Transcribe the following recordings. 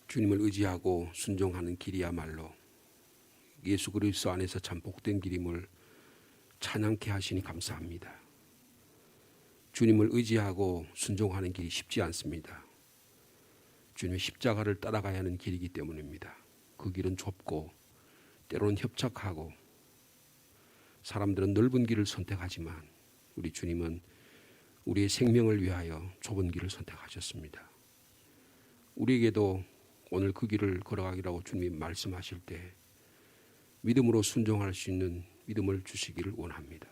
주님을 의지하고 순종하는 길이야말로 예수 그리스도 안에서 참 복된 길임을 찬양케 하시니 감사합니다. 주님을 의지하고 순종하는 길이 쉽지 않습니다. 주님의 십자가를 따라가야 하는 길이기 때문입니다. 그 길은 좁고 때로는 협착하고 사람들은 넓은 길을 선택하지만 우리 주님은 우리의 생명을 위하여 좁은 길을 선택하셨습니다. 우리에게도 오늘 그 길을 걸어가기라고 주님이 말씀하실 때 믿음으로 순종할 수 있는 믿음을 주시기를 원합니다.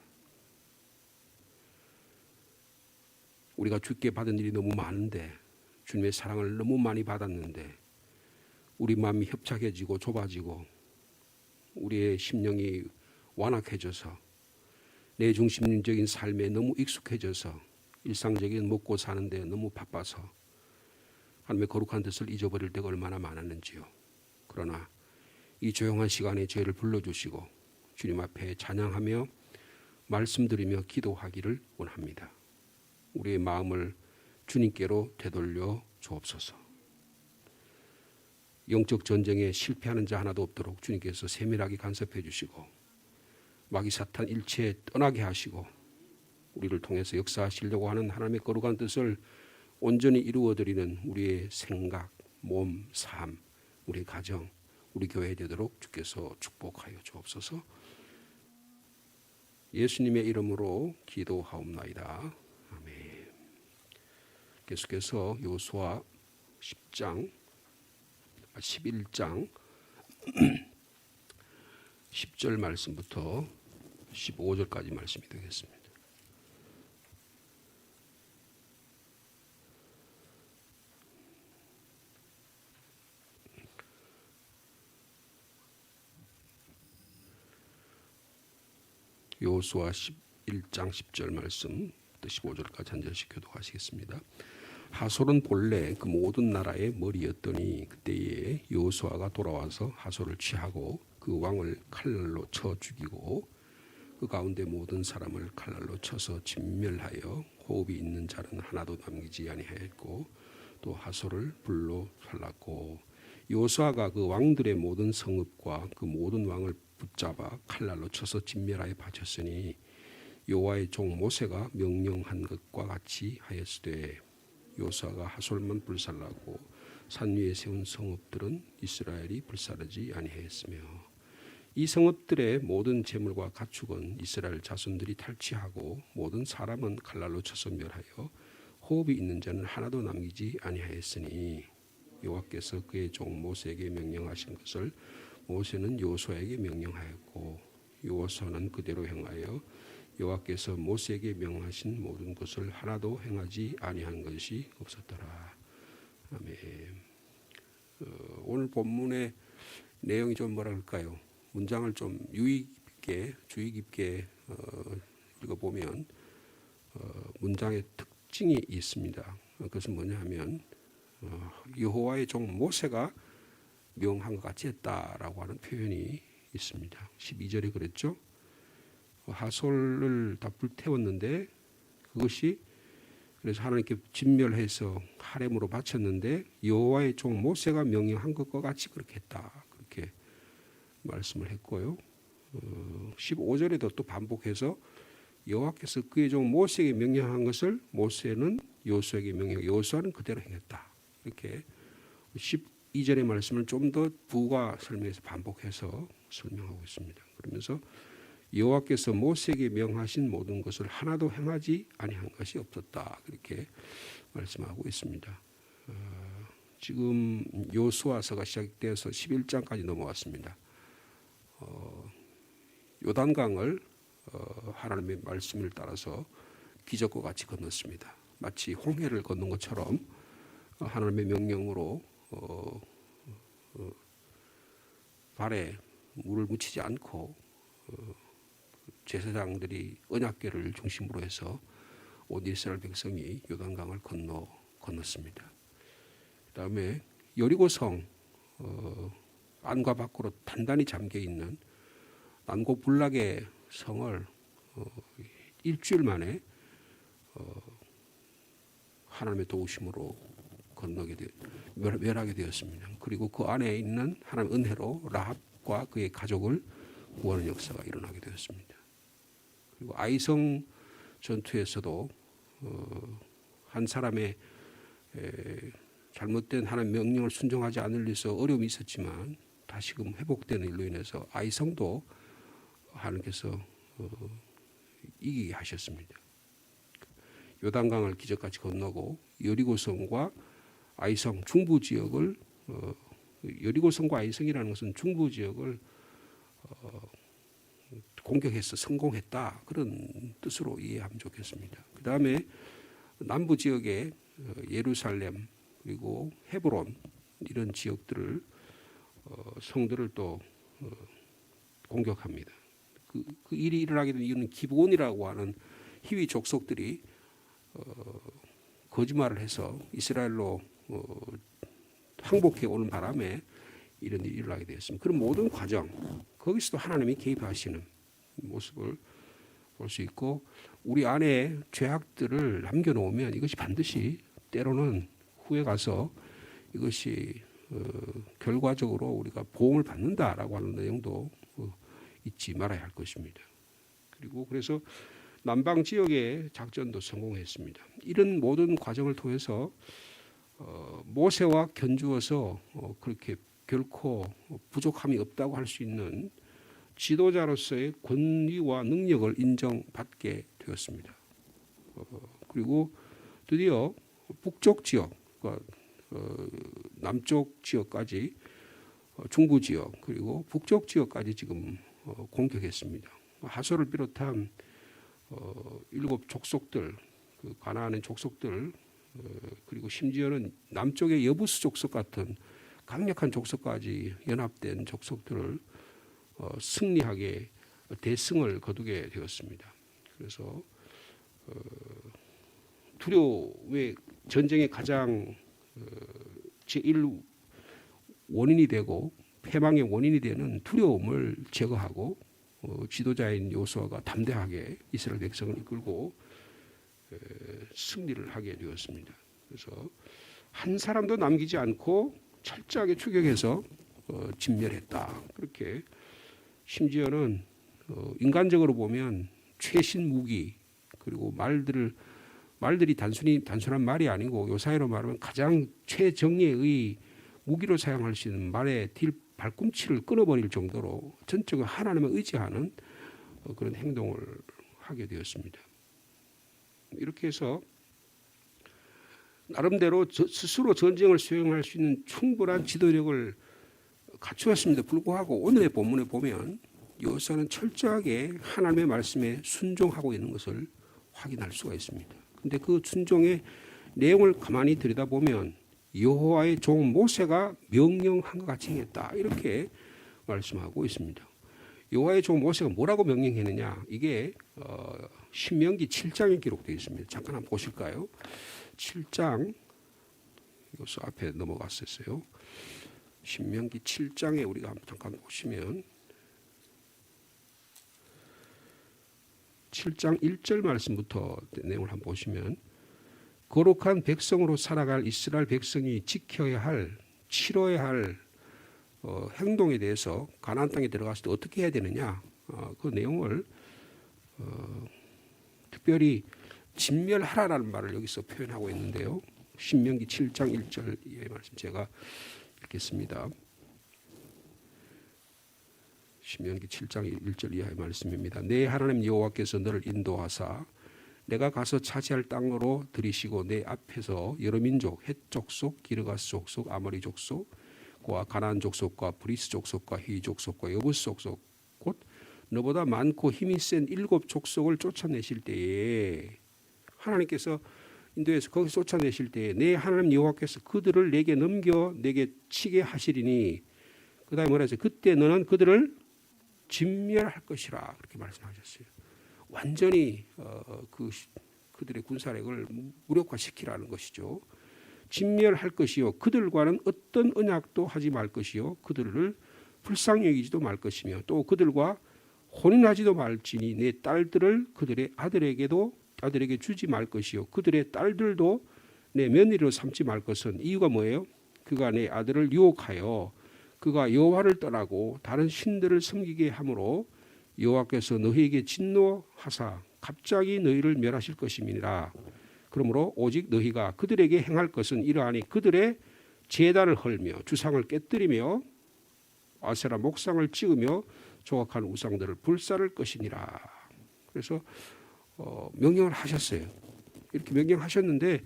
우리가 주께 받은 일이 너무 많은데 주님의 사랑을 너무 많이 받았는데 우리 마음이 협착해지고 좁아지고 우리의 심령이 완악해져서 내 중심적인 삶에 너무 익숙해져서 일상적인 먹고 사는데 너무 바빠서 하나님의 거룩한 뜻을 잊어버릴 때가 얼마나 많았는지요. 그러나 이 조용한 시간에 저희를 불러주시고 주님 앞에 찬양하며 말씀드리며 기도하기를 원합니다. 우리의 마음을 주님께로 되돌려 주옵소서. 영적 전쟁에 실패하는 자 하나도 없도록 주님께서 세밀하게 간섭해 주시고 마귀 사탄 일체에 떠나게 하시고 우리를 통해서 역사하시려고 하는 하나님의 거룩한 뜻을 온전히 이루어드리는 우리의 생각, 몸, 삶, 우리 가정, 우리 교회 되도록 주께서 축복하여 주옵소서. 예수님의 이름으로 기도하옵나이다. 아멘. 계속해서 여호수아 11장 10절 말씀부터 15절까지 말씀이 되겠습니다. 여호수아 11장 10절 말씀부터 15절까지 한 절씩 교독하시겠습니다. 하솔은 본래 그 모든 나라의 머리였더니 그때에 여호수아가 돌아와서 하솔을 취하고 그 왕을 칼날로 쳐 죽이고 그 가운데 모든 사람을 칼날로 쳐서 진멸하여 호흡이 있는 자는 하나도 남기지 아니하였고 또 하솔을 불로 살랐고 여호수아가 그 왕들의 모든 성읍과 그 모든 왕을 붙잡아 칼날로 쳐서 진멸하여 바쳤으니 여호와의 종 모세가 명령한 것과 같이 하였으되 여호수아가 하솔만 불살라고 산 위에 세운 성읍들은 이스라엘이 불사르지 아니하였으며 이 성읍들의 모든 재물과 가축은 이스라엘 자손들이 탈취하고 모든 사람은 칼날로 쳐서 멸하여 호흡이 있는 자는 하나도 남기지 아니하였으니 여호와께서 그의 종 모세에게 명령하신 것을 모세는 여호수아에게 명령하였고 여호수아는 그대로 행하여 여호와께서 모세에게 명하신 모든 것을 하나도 행하지 아니한 것이 없었더라. 아멘. 오늘 본문의 내용이 좀 뭐라 그럴까요? 문장을 좀 주의 깊게 읽어보면 문장의 특징이 있습니다. 그것은 뭐냐 하면 여호와의 종 모세가 명한 것 같이 했다라고 하는 표현이 있습니다. 12절에 그랬죠. 하솔을 다 불태웠는데 그것이 그래서 하나님께 진멸해서 하렘으로 바쳤는데 여호와의 종 모세가 명령한 것과 같이 그렇게 했다. 그렇게 말씀을 했고요. 15절에도 또 반복해서 여호와께서 그의 종 모세에게 명령한 것을 모세는 여호수아에게 여호수아는 그대로 행했다. 이렇게 12절의 말씀을 좀 더 부가 설명해서 반복해서 설명하고 있습니다. 그러면서 여호와께서 모세에게 명하신 모든 것을 하나도 행하지 아니한 것이 없었다. 그렇게 말씀하고 있습니다. 지금 여호수아서가 시작돼서 11장까지 넘어왔습니다. 요단강을 하나님의 말씀을 따라서 기적과 같이 건넜습니다. 마치 홍해를 건넌 것처럼 하나님의 명령으로 발에 물을 묻히지 않고 제사장들이 언약궤를 중심으로 해서 온 이스라엘 백성이 요단강을 건넜습니다. 그다음에 여리고성 안과 밖으로 단단히 잠겨 있는 난고불락의 성을 일주일 만에 하나님의 도우심으로 멸하게 되었습니다. 그리고 그 안에 있는 하나님의 은혜로 라합과 그의 가족을 구하는 역사가 일어나게 되었습니다. 그리고 아이성 전투에서도 한 사람의 잘못된 하나님 명령을 순종하지 않을 위해서 어려움이 있었지만 다시금 회복되는 일로 인해서 아이성도 하나님께서 이기게 하셨습니다. 요단강을 기적같이 건너고 여리고성과 아이성 중부 지역을 여리고성과 아이성이라는 것은 중부 지역을 공격해서 성공했다 그런 뜻으로 이해하면 좋겠습니다. 그 다음에 남부 지역의 예루살렘 그리고 헤브론 이런 지역들을 성들을 또 공격합니다. 그 일이 일어나게 된 이유는 기브온이라고 하는 히위 족속들이 거짓말을 해서 이스라엘로 항복해 오는 바람에 이런 일이 일어나게 되었습니다. 그런 모든 과정 거기서도 하나님이 개입하시는 모습을 볼 수 있고 우리 안에 죄악들을 남겨놓으면 이것이 반드시 때로는 후에 가서 이것이 결과적으로 우리가 보험을 받는다라고 하는 내용도 잊지 말아야 할 것입니다. 그리고 그래서 남방 지역의 작전도 성공했습니다. 이런 모든 과정을 통해서 모세와 견주어서 그렇게 결코 부족함이 없다고 할 수 있는 지도자로서의 권위와 능력을 인정받게 되었습니다. 그리고 드디어 북쪽 지역, 그러니까 남쪽 지역까지 중부 지역 그리고 북쪽 지역까지 지금 공격했습니다. 하솔을 비롯한 7 족속들, 그 가나안의 족속들 그리고 심지어는 남쪽의 여부스 족속 같은 강력한 족속까지 연합된 족속들을 승리하게 대승을 거두게 되었습니다. 그래서 두려움의 전쟁의 가장 제1 원인이 되고 패망의 원인이 되는 두려움을 제거하고 지도자인 요수아가 담대하게 이스라엘 백성을 이끌고 승리를 하게 되었습니다. 그래서 한 사람도 남기지 않고 철저하게 추격해서 진멸했다. 그렇게 심지어는 인간적으로 보면 최신 무기 그리고 말들이 단순한 말이 아니고 요사이로 말하면 가장 최정예의 무기로 사용할 수 있는 말의 발꿈치를 끊어버릴 정도로 전적으로 하나님을 의지하는 그런 행동을 하게 되었습니다. 이렇게 해서 나름대로 스스로 전쟁을 수행할 수 있는 충분한 지도력을 갖추었음에도 불구하고 오늘의 본문에 보면 요사는 철저하게 하나님의 말씀에 순종하고 있는 것을 확인할 수가 있습니다. 그런데 그 순종의 내용을 가만히 들여다보면 여호와의 종 모세가 명령한 것 같이 행했다 이렇게 말씀하고 있습니다. 여호와의 종 모세가 뭐라고 명령했느냐 이게 신명기 7장에 기록되어 있습니다. 잠깐 한번 보실까요? 7장 여기서 앞에 넘어갔었어요. 신명기 7장에 우리가 한번 잠깐 보시면 7장 1절 말씀부터 내용을 한번 보시면 거룩한 백성으로 살아갈 이스라엘 백성이 지켜야 할 치러야 할 행동에 대해서 가나안 땅에 들어갔을 때 어떻게 해야 되느냐 그 내용을 특별히 진멸하라라는 말을 여기서 표현하고 있는데요. 신명기 7장 1절 이 말씀 제가 읽겠습니다. 신명기 7장 1절 이하의 말씀입니다. 내 하나님 여호와께서 너를 인도하사 내가 가서 차지할 땅으로 들이시고 내 앞에서 여러 민족 헷 족속, 기르가스 족속, 아모리 족속과 가나안 족속과 브리스 족속과 히위 족속과 여부스 족속 곧 너보다 많고 힘이 센 7 족속을 쫓아내실 때에 하나님께서 인도에서 거기서 쫓아내실 때에 내 하나님 여호와께서 그들을 내게 넘겨 내게 치게 하시리니 그 다음에 뭐라 했어요? 그때 너는 그들을 진멸할 것이라 그렇게 말씀하셨어요. 완전히 그들의 군사력을 무력화시키라는 것이죠. 진멸할 것이요 그들과는 어떤 언약도 하지 말 것이요 그들을 불쌍히 여기지도 말 것이며 또 그들과 혼인하지도 말지니 내 딸들을 그들의 아들에게 주지 말 것이요 그들의 딸들도 내 며느리로 삼지 말 것은 이유가 뭐예요? 그가 내 아들을 유혹하여 그가 여호와를 떠나고 다른 신들을 섬기게 함으로 여호와께서 너희에게 진노하사 갑자기 너희를 멸하실 것임이니라. 그러므로 오직 너희가 그들에게 행할 것은 이러하니 그들의 제단을 헐며 주상을 깨뜨리며 아세라 목상을 찍으며 조각한 우상들을 불사를 것이니라. 그래서 명령을 하셨어요. 이렇게 명령하셨는데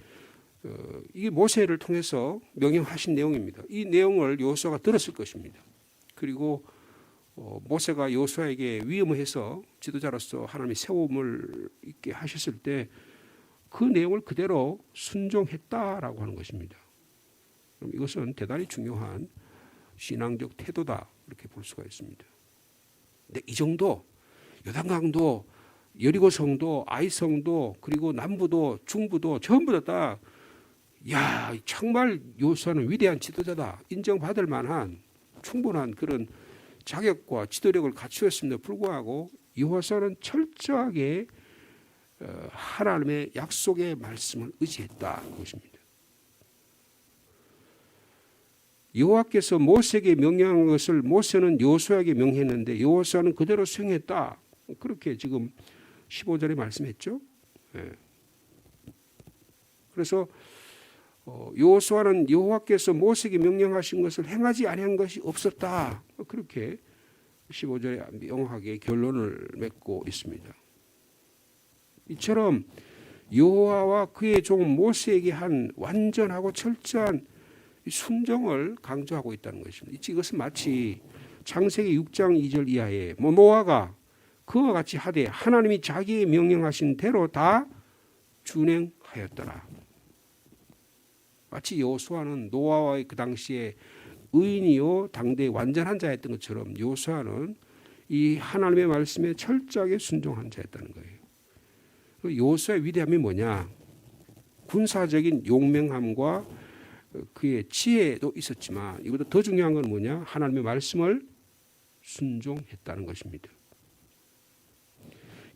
이게 모세를 통해서 명령하신 내용입니다. 이 내용을 여호수아가 들었을 것입니다. 그리고 모세가 여호수아에게 위임해서 지도자로서 하나님이 세움을 있게 하셨을 때 그 내용을 그대로 순종했다라고 하는 것입니다. 그럼 이것은 대단히 중요한 신앙적 태도다 이렇게 볼 수가 있습니다. 근데 이 정도 요단강도 여리고성도 아이성도 그리고 남부도 중부도 전부 다 야, 정말 여호수아는 위대한 지도자다 인정받을 만한 충분한 그런 자격과 지도력을 갖추었음에도 불구하고 여호수아는 철저하게 하나님의 약속의 말씀을 의지했다 그것입니다. 여호와께서 모세에게 명령한 것을 모세는 여호수아에게 명했는데 여호수아는 그대로 수행했다. 그렇게 지금 15절에 말씀했죠. 그래서 여호수아는 여호와께서 모세에게 명령하신 것을 행하지 아니한 것이 없었다. 그렇게 15절에 명확하게 결론을 맺고 있습니다. 이처럼 여호와와 그의 종 모세에게 한 완전하고 철저한 순종을 강조하고 있다는 것입니다. 이것은 마치 창세기 6장 2절 이하에 노아가 그와 같이 하되 하나님이 자기의 명령하신 대로 다 준행하였더라. 마치 여호수아는 노아와의 그 당시에 의인이요 당대의 완전한 자였던 것처럼 여호수아는 이 하나님의 말씀에 철저하게 순종한 자였다는 거예요. 여호수아의 위대함이 뭐냐? 군사적인 용맹함과 그의 지혜도 있었지만 이보다 더 중요한 건 뭐냐? 하나님의 말씀을 순종했다는 것입니다.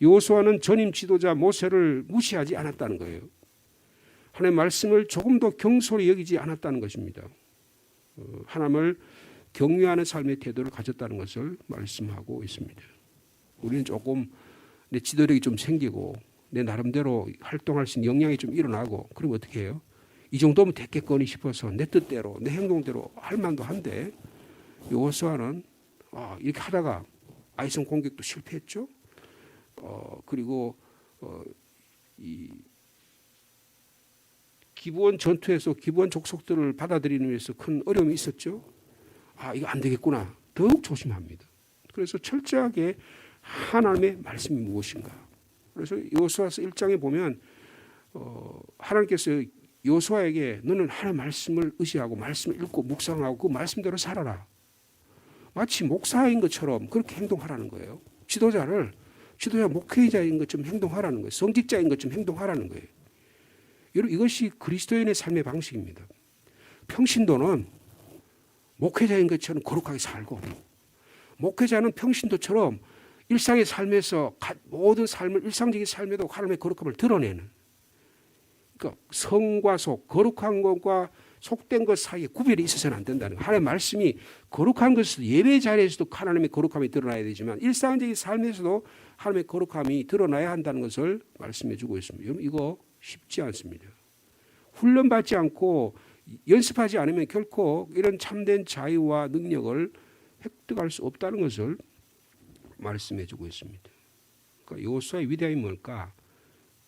여호수아는 전임 지도자 모세를 무시하지 않았다는 거예요. 하나님의 말씀을 조금도 경솔히 여기지 않았다는 것입니다. 하나님을 경외하는 삶의 태도를 가졌다는 것을 말씀하고 있습니다. 우리는 조금 내 지도력이 좀 생기고 내 나름대로 활동할 수 있는 역량이 좀 일어나고 그러면 어떻게 해요? 이 정도면 됐겠거니 싶어서 내 뜻대로 내 행동대로 할 만도 한데 여호수아는 이렇게 하다가 아이성 공격도 실패했죠. 그리고 이 기브온 전투에서 기브온 족속들을 받아들이는 위해서 큰 어려움이 있었죠. 이거 안 되겠구나. 더욱 조심합니다. 그래서 철저하게 하나님의 말씀이 무엇인가. 그래서 여호수아서 1장에 보면 하나님께서 여호수아에게 너는 하나님의 말씀을 의지하고 말씀을 읽고 묵상하고 그 말씀대로 살아라. 마치 목사인 것처럼 그렇게 행동하라는 거예요. 지도자 목회자인 것처럼 행동하라는 거예요. 성직자인 것처럼 행동하라는 거예요. 여러분 이것이 그리스도인의 삶의 방식입니다. 평신도는 목회자인 것처럼 거룩하게 살고 목회자는 평신도처럼 일상의 삶에서 모든 삶을 일상적인 삶에도 하나님의 거룩함을 드러내는 그러니까 성과 속 거룩한 것과 속된 것 사이에 구별이 있어서는 안 된다는 거예요. 하나님의 말씀이 거룩한 것에서도 예배 자리에서도 하나님의 거룩함이 드러나야 되지만 일상적인 삶에서도 하나님의 거룩함이 드러나야 한다는 것을 말씀해 주고 있습니다. 여러분 이거 쉽지 않습니다. 훈련받지 않고 연습하지 않으면 결코 이런 참된 자유와 능력을 획득할 수 없다는 것을 말씀해 주고 있습니다. 그러니까 여호수아의 위대함이 뭘까?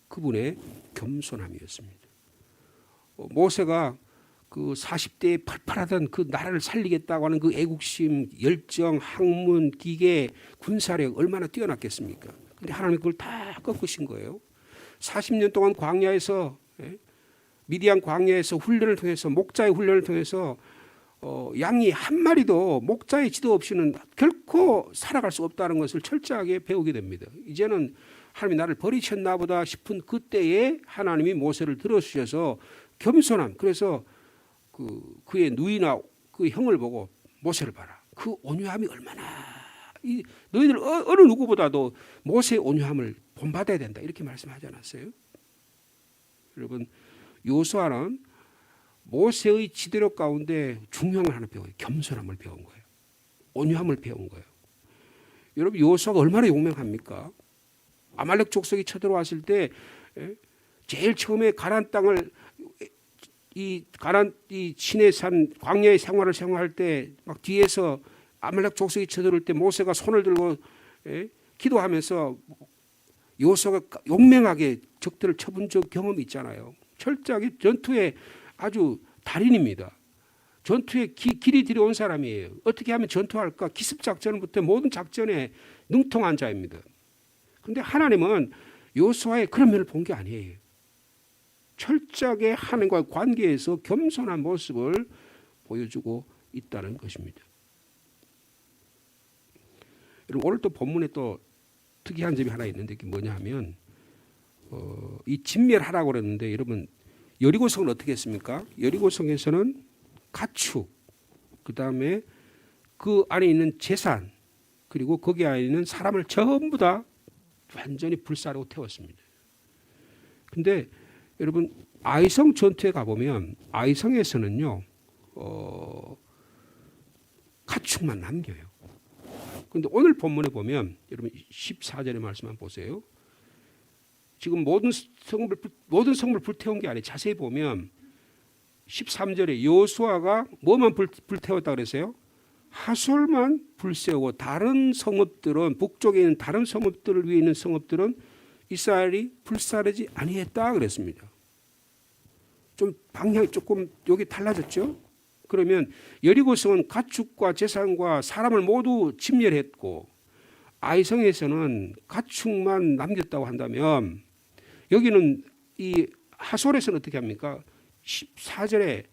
그분의 겸손함이었습니다. 모세가 그 40대에 팔팔하던 그 나라를 살리겠다고 하는 그 애국심, 열정, 학문, 기계, 군사력 얼마나 뛰어났겠습니까? 그런데 하나님이 그걸 다 꺾으신 거예요. 40년 동안 광야에서 미디안 광야에서 훈련을 통해서 목자의 훈련을 통해서 양이 한 마리도 목자의 지도 없이는 결코 살아갈 수 없다는 것을 철저하게 배우게 됩니다. 이제는 하나님이 나를 버리셨나 보다 싶은 그때에 하나님이 모세를 들어주셔서 겸손함. 그래서 그의 누이나 그 형을 보고 모세를 봐라. 그 온유함이 얼마나 너희들 어느 누구보다도 모세의 온유함을 본받아야 된다. 이렇게 말씀하지 않았어요? 여러분 여호수아는 모세의 지도력 가운데 중요한 걸 하나 배워요. 겸손함을 배운 거예요. 온유함을 배운 거예요. 여러분 여호수아가 얼마나 용맹합니까? 아말렉 족속이 쳐들어왔을 때 제일 처음에 가나안 땅을 이 신의 산 광야의 생활을 생활할 때 막 뒤에서 아말렉 족속이 쳐들어올 때 모세가 손을 들고 기도하면서 여호수아가 용맹하게 적들을 쳐본 경험이 있잖아요. 철저하게 전투의 아주 달인입니다. 전투에 길이 들여온 사람이에요. 어떻게 하면 전투할까? 기습 작전부터 모든 작전에 능통한 자입니다. 그런데 하나님은 여호수아의 그런 면을 본 게 아니에요. 철저하게 하나님과의 관계에서 겸손한 모습을 보여주고 있다는 것입니다. 여러분 오늘 또 본문에 또 특이한 점이 하나 있는데 그게 뭐냐 하면 이 진멸하라고 그랬는데 여러분 여리고성은 어떻게 했습니까? 여리고성에서는 가축, 그 다음에 그 안에 있는 재산, 그리고 거기 안에 있는 사람을 전부 다 완전히 불사르고 태웠습니다. 근데 여러분 아이성 전투에 가보면 아이성에서는요 가축만 남겨요. 그런데 오늘 본문에 보면 여러분 14절의 말씀 한번 보세요. 지금 모든 성을 불태운 게 아니에요. 자세히 보면 13절에 여호수아가 뭐만 불태웠다 그랬어요? 하솔만 불세우고 다른 성읍들은 북쪽에 있는 다른 성읍들을 위에 있는 성읍들은 이스라엘이 불사르지 아니했다 그랬습니다. 좀 방향이 조금 여기 달라졌죠? 그러면 여리고성은 가축과 재산과 사람을 모두 침멸했고 아이성에서는 가축만 남겼다고 한다면 여기는 이 하솔에서는 어떻게 합니까? 14절에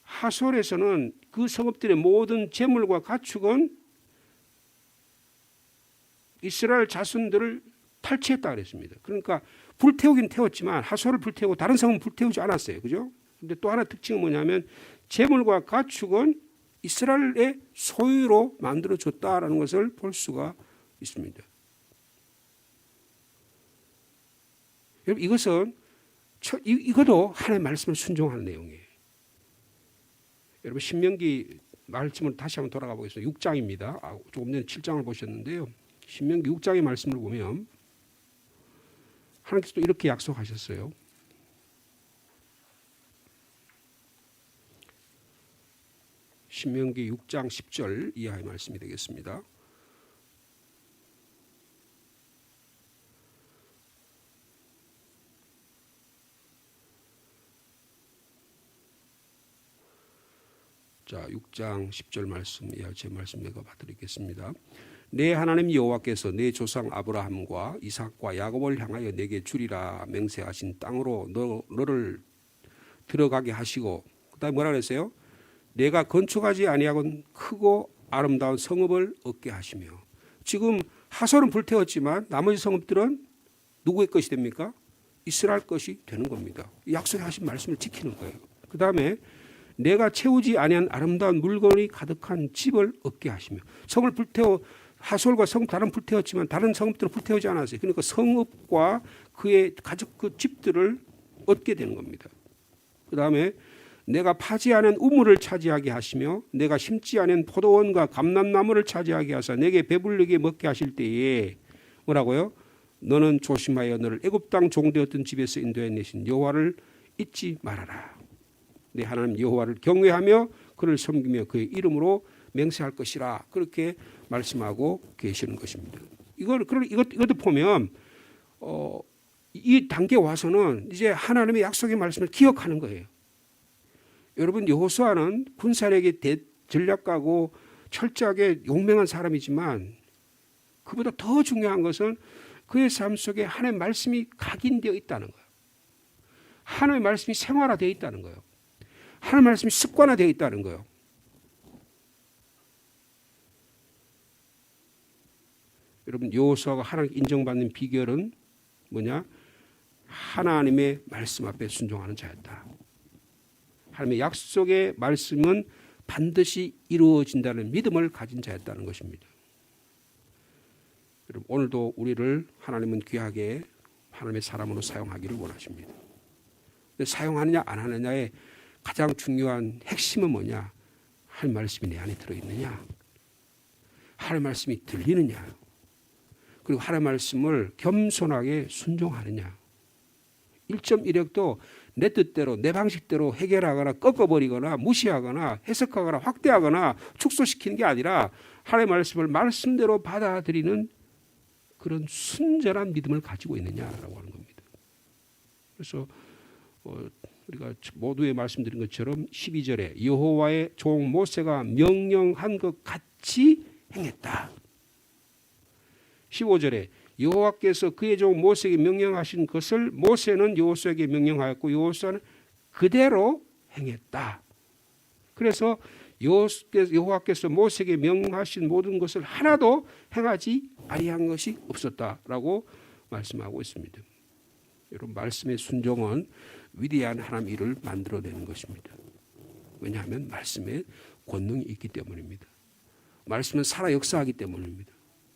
하솔에서는 그 성읍들의 모든 재물과 가축은 이스라엘 자손들을 탈취했다 그랬습니다. 그러니까 불태우긴 태웠지만 하솔을 불태우고 다른 성은 불태우지 않았어요. 그죠? 근데 또 하나 특징은 뭐냐면 재물과 가축은 이스라엘의 소유로 만들어줬다라는 것을 볼 수가 있습니다. 여러분 이것은 이것도 하나님의 말씀을 순종하는 내용이에요. 여러분 신명기 말씀을 다시 한번 돌아가 보겠습니다. 6장입니다. 조금 전에 7장을 보셨는데요. 신명기 6장의 말씀을 보면 하나님께서 또 이렇게 약속하셨어요. 신명기 6장 10절 이하의 말씀이 되겠습니다. 자, 6장 10절 말씀 이하 제 말씀 내가 받드리겠습니다. 내 하나님 여호와께서 내 조상 아브라함과 이삭과 야곱을 향하여 내게 주리라 맹세하신 땅으로 너를 들어가게 하시고 그다음에 뭐라 그랬어요? 내가 건축하지 아니하건 크고 아름다운 성읍을 얻게 하시며 지금 하솔은 불태웠지만 나머지 성읍들은 누구의 것이 됩니까? 이스라엘 것이 되는 겁니다. 약속하신 말씀을 지키는 거예요. 그다음에 내가 채우지 아니한 아름다운 물건이 가득한 집을 얻게 하시며 성을 불태워 하솔과 성읍 다른 불태웠지만 다른 성읍들은 불태우지 않았어요. 그러니까 성읍과 그의 가족 그 집들을 얻게 되는 겁니다. 그다음에 내가 파지 않은 우물을 차지하게 하시며 내가 심지 않은 포도원과 감람나무를 차지하게 하사 내게 배불리게 먹게 하실 때에 뭐라고요? 너는 조심하여 너를 애굽 땅 종되었던 집에서 인도해 내신 여호와를 잊지 말아라. 내 하나님 여호와를 경외하며 그를 섬기며 그의 이름으로 맹세할 것이라 그렇게 말씀하고 계시는 것입니다. 이것도 보면 이 단계에 와서는 이제 하나님의 약속의 말씀을 기억하는 거예요. 여러분 여호수아는 군사력이 전략가고 철저하게 용맹한 사람이지만 그보다 더 중요한 것은 그의 삶 속에 하나님의 말씀이 각인되어 있다는 거예요. 하나님의 말씀이 생활화되어 있다는 거예요. 하나님의 말씀이 습관화되어 있다는 거예요. 여러분 여호수아가 하나님 인정받는 비결은 뭐냐? 하나님의 말씀 앞에 순종하는 자였다. 하나님의 약속의 말씀은 반드시 이루어진다는 믿음을 가진 자였다는 것입니다. 여러분 오늘도 우리를 하나님은 귀하게 하나님의 사람으로 사용하기를 원하십니다. 사용하느냐 안 하느냐의 가장 중요한 핵심은 뭐냐? 하나님 말씀이 내 안에 들어있느냐? 하나님 말씀이 들리느냐? 그리고 하나님 말씀을 겸손하게 순종하느냐? 1.1핵도 내 뜻대로 내 방식대로 해결하거나 꺾어버리거나 무시하거나 해석하거나 확대하거나 축소시키는 게 아니라 하나님의 말씀을 말씀대로 받아들이는 그런 순전한 믿음을 가지고 있느냐라고 하는 겁니다. 그래서 우리가 모두에 말씀드린 것처럼 12절에 여호와의 종 모세가 명령한 것 같이 행했다. 15절에 여호와께서 그의 종 모세에게 명령하신 것을 모세는 여호수아에게 명령하였고 여호수아는 그대로 행했다. 그래서 여호와께서 모세에게 명령하신 모든 것을 하나도 행하지 아니한 것이 없었다라고 말씀하고 있습니다. 여러분, 말씀의 순종은 위대한 하나님 일을 만들어내는 것입니다. 왜냐하면 말씀에 권능이 있기 때문입니다. 말씀은 살아 역사하기 때문입니다.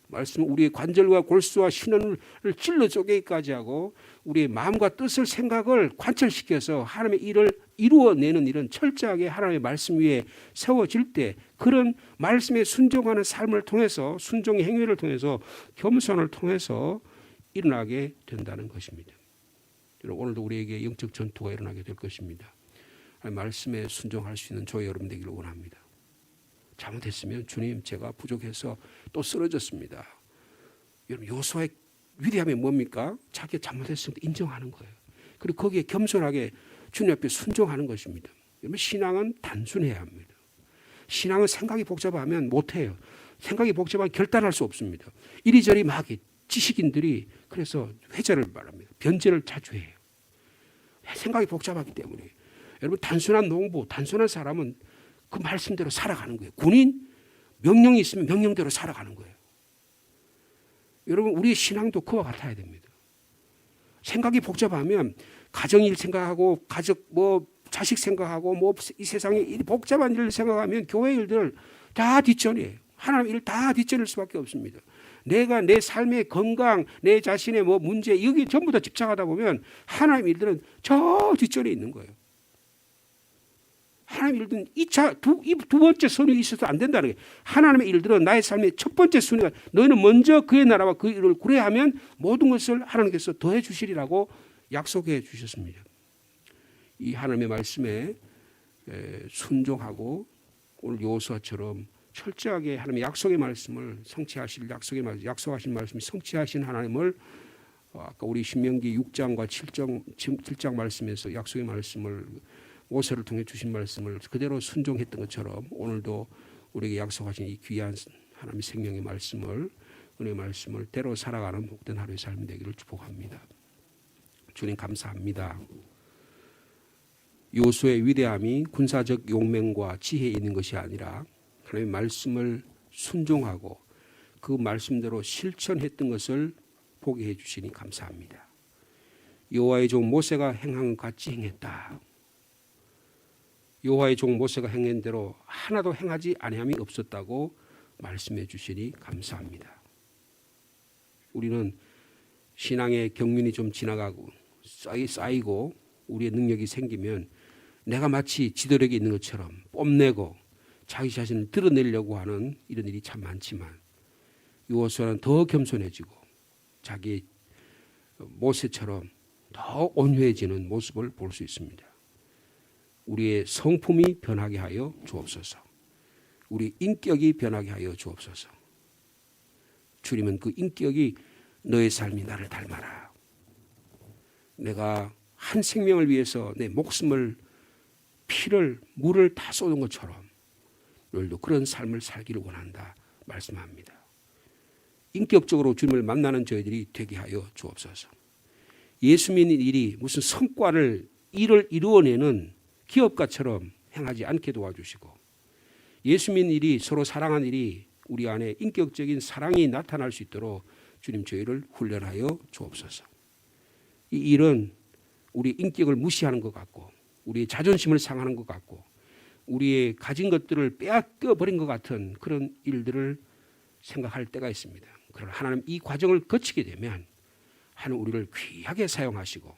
말씀은 우리의 관절과 골수와 신원을 찔러 쪼개기까지 하고 우리의 마음과 뜻을 생각을 관철시켜서 하나님의 일을 이루어내는 일은 철저하게 하나님의 말씀 위에 세워질 때 그런 말씀에 순종하는 삶을 통해서 순종의 행위를 통해서 겸손을 통해서 일어나게 된다는 것입니다. 오늘도 우리에게 영적 전투가 일어나게 될 것입니다. 말씀에 순종할 수 있는 저희 여러분 되기를 원합니다. 잘못했으면 주님 제가 부족해서 또 쓰러졌습니다. 여러분, 여호수아의 위대함이 뭡니까? 자기가 잘못했으면 인정하는 거예요. 그리고 거기에 겸손하게 주님 앞에 순종하는 것입니다. 여러분, 신앙은 단순해야 합니다. 신앙은 생각이 복잡하면 못해요. 생각이 복잡하면 결단할 수 없습니다. 이리저리 막 지식인들이 그래서 회자를 말합니다. 변제를 자주 해요. 생각이 복잡하기 때문에. 여러분, 단순한 농부, 단순한 사람은 그 말씀대로 살아가는 거예요. 군인, 명령이 있으면 명령대로 살아가는 거예요. 여러분, 우리의 신앙도 그와 같아야 됩니다. 생각이 복잡하면 가정일 생각하고 가족 자식 생각하고 이 세상에 복잡한 일을 생각하면 교회 일들 다 뒷전이에요. 하나님 일 다 뒷전일 수밖에 없습니다. 내가 내 삶의 건강, 내 자신의 문제 여기 전부 다 집착하다 보면 하나님 일들은 저 뒷전에 있는 거예요. 하나님 일들은 두 번째 순위에 있어도 안 된다는 거예요. 하나님의 일들은 나의 삶의 첫 번째 순위가 너희는 먼저 그의 나라와 그 일을 구해야 하면 모든 것을 하나님께서 더해 주시리라고 약속해 주셨습니다. 이 하나님의 말씀에 순종하고 오늘 여호수아처럼 철저하게 하나님의 약속의 말씀을 성취하실 약속하신 말씀이 성취하신 하나님을 아까 우리 신명기 6장과 7장 말씀에서 약속의 말씀을 모세를 통해 주신 말씀을 그대로 순종했던 것처럼 오늘도 우리에게 약속하신 이 귀한 하나님의 생명의 말씀을 은혜의 말씀을 대로 살아가는 복된 하루의 삶이 되기를 축복합니다. 주님 감사합니다. 여호수아의 위대함이 군사적 용맹과 지혜에 있는 것이 아니라 하나님의 말씀을 순종하고 그 말씀대로 실천했던 것을 보게 해주시니 감사합니다. 여호와의 종 모세가 행한 것 같이 행했다. 여호와의 종 모세가 행한 대로 하나도 행하지 아니함이 없었다고 말씀해 주시니 감사합니다. 우리는 신앙의 경륜이 좀 지나가고 쌓이고 우리의 능력이 생기면 내가 마치 지도력이 있는 것처럼 뽐내고 자기 자신을 드러내려고 하는 이런 일이 참 많지만 여호수아는 더 겸손해지고 자기 모세처럼 더 온유해지는 모습을 볼 수 있습니다. 우리의 성품이 변하게 하여 주옵소서. 우리 인격이 변하게 하여 주옵소서. 주님은 그 인격이 너의 삶이 나를 닮아라. 내가 한 생명을 위해서 내 목숨을 피를 물을 다 쏟은 것처럼 오늘도 그런 삶을 살기를 원한다 말씀합니다. 인격적으로 주님을 만나는 저희들이 되게 하여 주옵소서. 예수 믿는 일이 무슨 일을 이루어내는 기업가처럼 행하지 않게 도와주시고 예수 믿는 일이 서로 사랑하는 일이 우리 안에 인격적인 사랑이 나타날 수 있도록 주님 저희를 훈련하여 주옵소서. 이 일은 우리 인격을 무시하는 것 같고 우리의 자존심을 상하는 것 같고 우리의 가진 것들을 빼앗겨 버린 것 같은 그런 일들을 생각할 때가 있습니다. 그러나 하나님 이 과정을 거치게 되면 하나님 우리를 귀하게 사용하시고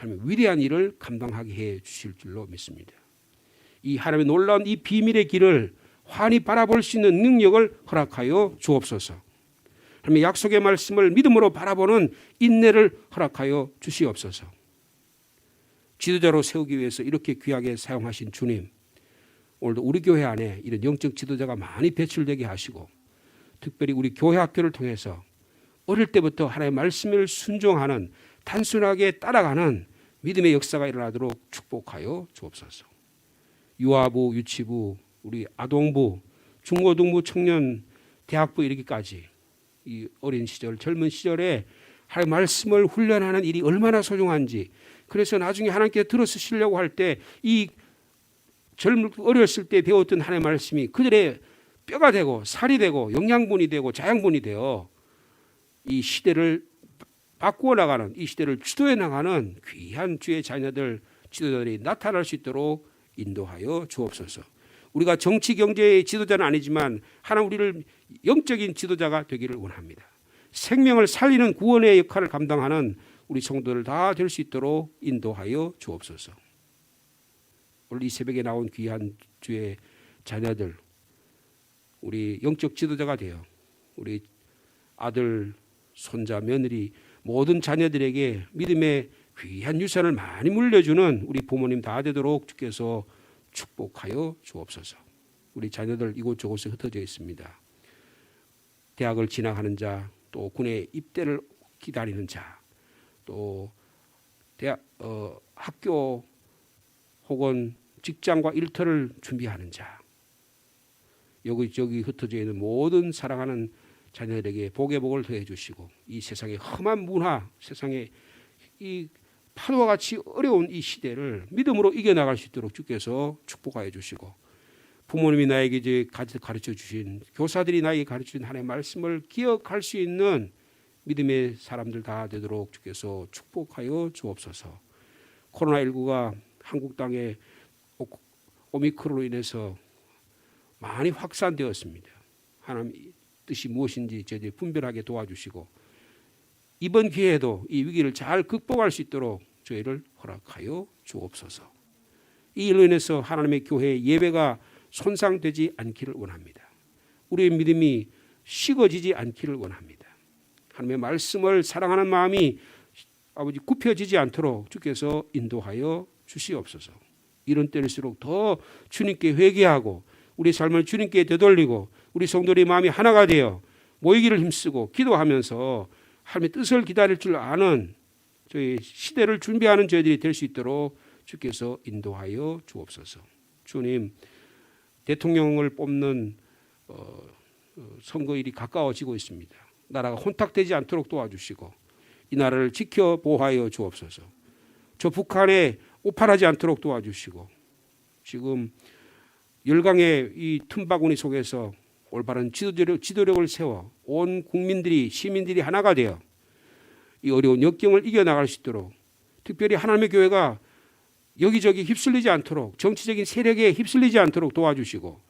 하나님 위대한 일을 감당하게 해 주실 줄로 믿습니다. 이 하나님의 놀라운 이 비밀의 길을 환히 바라볼 수 있는 능력을 허락하여 주옵소서. 하나님의 약속의 말씀을 믿음으로 바라보는 인내를 허락하여 주시옵소서. 지도자로 세우기 위해서 이렇게 귀하게 사용하신 주님, 오늘도 우리 교회 안에 이런 영적 지도자가 많이 배출되게 하시고, 특별히 우리 교회 학교를 통해서 어릴 때부터 하나님의 말씀을 순종하는, 단순하게 따라가는 믿음의 역사가 일어나도록 축복하여 주옵소서. 유아부, 유치부, 우리 아동부, 중고등부, 청년, 대학부 이르기까지 이 어린 시절, 젊은 시절에 하나님의 말씀을 훈련하는 일이 얼마나 소중한지, 그래서 나중에 하나님께 들어 쓰시려고 할 때 이 어렸을 때 배웠던 하나님의 말씀이 그들의 뼈가 되고 살이 되고 영양분이 되고 자양분이 되어 이 시대를 바꾸어 나가는, 이 시대를 주도해 나가는 귀한 주의 자녀들, 지도자들이 나타날 수 있도록 인도하여 주옵소서. 우리가 정치 경제의 지도자는 아니지만 하나님 우리를 영적인 지도자가 되기를 원합니다. 생명을 살리는 구원의 역할을 감당하는 우리 성도들 다 될 수 있도록 인도하여 주옵소서. 오늘 이 새벽에 나온 귀한 주의 자녀들, 우리 영적 지도자가 되어 우리 아들, 손자, 며느리 모든 자녀들에게 믿음의 귀한 유산을 많이 물려주는 우리 부모님 다 되도록 주께서 축복하여 주옵소서. 우리 자녀들 이곳저곳에 흩어져 있습니다. 대학을 진학하는 자, 또 군에 입대를 기다리는 자, 또 학교 혹은 직장과 일터를 준비하는 자, 여기저기 흩어져 있는 모든 사랑하는 자녀들에게 복의 복을 더해 주시고, 이 세상의 험한 문화, 세상의 이 파도와 같이 어려운 이 시대를 믿음으로 이겨나갈 수 있도록 주께서 축복하여 주시고, 부모님이 나에게 이제 가르쳐 주신, 교사들이 나에게 가르쳐 주신 하나님의 말씀을 기억할 수 있는 믿음의 사람들 다 되도록 주께서 축복하여 주옵소서. 코로나19가 한국 땅에 오미크론으로 인해서 많이 확산되었습니다. 하나님 뜻이 무엇인지 저희들이 분별하게 도와주시고, 이번 기회에도 이 위기를 잘 극복할 수 있도록 저희를 허락하여 주옵소서. 이 일로 인해서 하나님의 교회의 예배가 손상되지 않기를 원합니다. 우리의 믿음이 식어지지 않기를 원합니다. 하나님의 말씀을 사랑하는 마음이 아버지 굽혀지지 않도록 주께서 인도하여 주시옵소서. 이런 때일수록 더 주님께 회개하고 우리 삶을 주님께 되돌리고 우리 성도들의 마음이 하나가 되어 모이기를 힘쓰고 기도하면서 하나님의 뜻을 기다릴 줄 아는 저희 시대를 준비하는 저희들이 될 수 있도록 주께서 인도하여 주옵소서. 주님, 대통령을 뽑는 선거일이 가까워지고 있습니다. 나라가 혼탁되지 않도록 도와주시고 이 나라를 지켜 보호하여 주옵소서. 저 북한에 오판하지 않도록 도와주시고, 지금 열강의 이 틈바구니 속에서 올바른 지도력을 세워 온 국민들이, 시민들이 하나가 되어 이 어려운 역경을 이겨나갈 수 있도록, 특별히 하나님의 교회가 여기저기 휩쓸리지 않도록, 정치적인 세력에 휩쓸리지 않도록 도와주시고,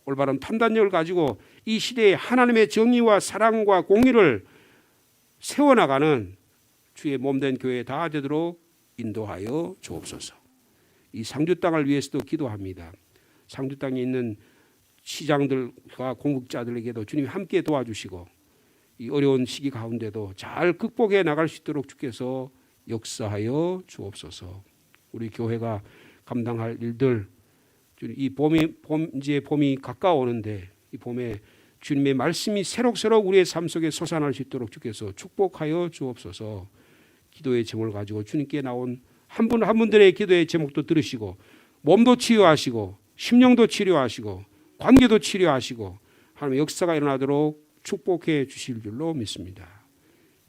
올바른 판단력을 가지고 이 시대에 하나님의 정의와 사랑과 공의를 세워나가는 주의 몸된 교회 다 되도록 인도하여 주옵소서. 이 상주 땅을 위해서도 기도합니다. 상주 땅에 있는 시장들과 공급자들에게도 주님이 함께 도와주시고 이 어려운 시기 가운데도 잘 극복해 나갈 수 있도록 주께서 역사하여 주옵소서. 우리 교회가 감당할 일들, 이 이제 봄이 가까워오는데 이 봄에 주님의 말씀이 새록새록 우리의 삶 속에 솟아날 수 있도록 주께서 축복하여 주옵소서. 기도의 제목을 가지고 주님께 나온 한 분 한 분들의 기도의 제목도 들으시고 몸도 치유하시고 심령도 치료하시고 관계도 치료하시고 하나님의 역사가 일어나도록 축복해 주실 줄로 믿습니다.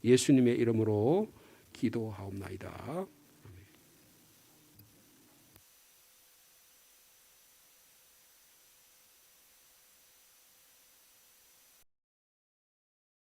예수님의 이름으로 기도하옵나이다.